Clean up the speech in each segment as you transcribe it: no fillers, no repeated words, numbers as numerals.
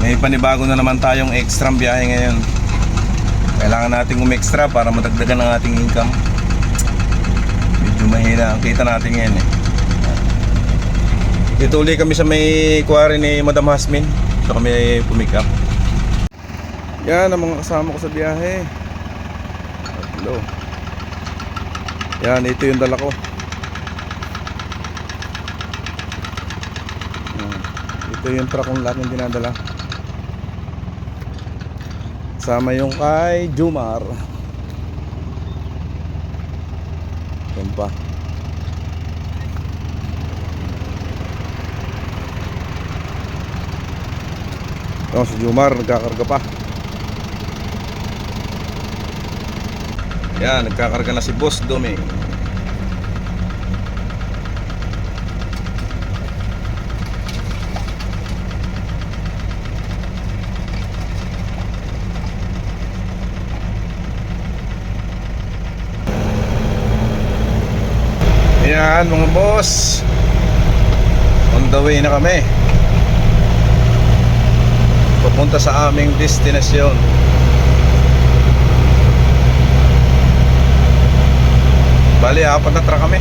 May panibago na naman tayong extra biyahe ngayon. Kailangan nating umextra para madagdagan ang ating income. Medyo mahina ang kita natin ngayon eh. Dito uli kami sa may quarry ni Madam Hasmin. So kami pumick up. Yan ang mga kasama ko sa biyahe. Hello. Yan, ito yung dala ko. Ito yung truck kong laking dinadala. Sama yung kay Jumar. Yan pa. Ito si Jumar, nagkakarga pa. Yan, nagkakarga na si Boss Domi. Yan mga boss, on the way na kami papunta sa aming destinasyon. Bali, 4 na truck kami.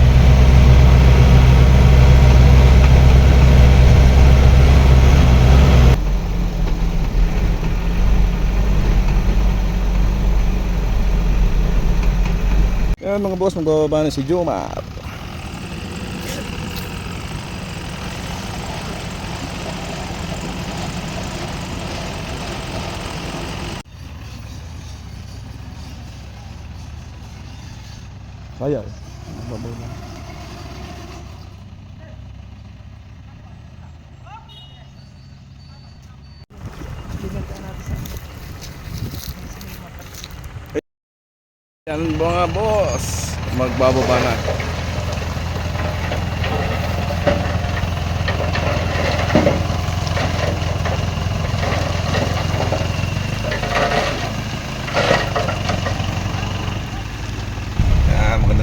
Yan mga boss, magbababa na si Jumar. Kaya babaw na. Yan mga boss, magbababa na.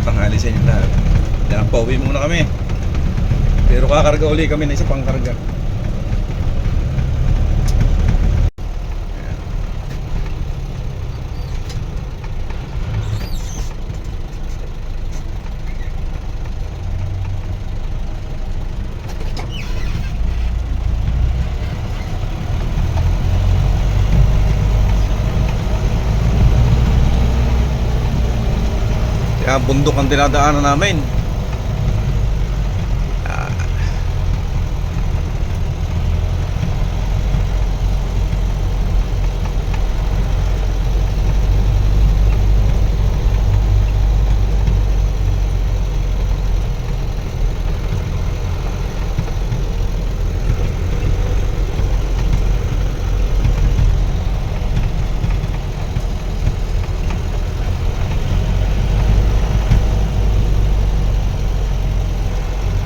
Tanghali sa inyo lahat. Yan, pauwi muna kami. Pero kakarga uli kami na isa pang karga. Kaya bundok ang dinadaanan namin.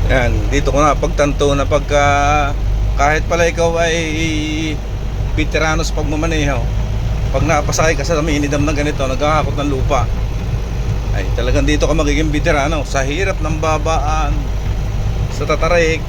Yan, dito ko na pagtanto na pagka kahit pala ikaw ay veterano sa pagmamaneho, pag napasakay ka sa minidam na ganito, nagkakakot ng lupa, ay talagang dito ka magiging veterano sa hirap ng babaan, sa tatarik.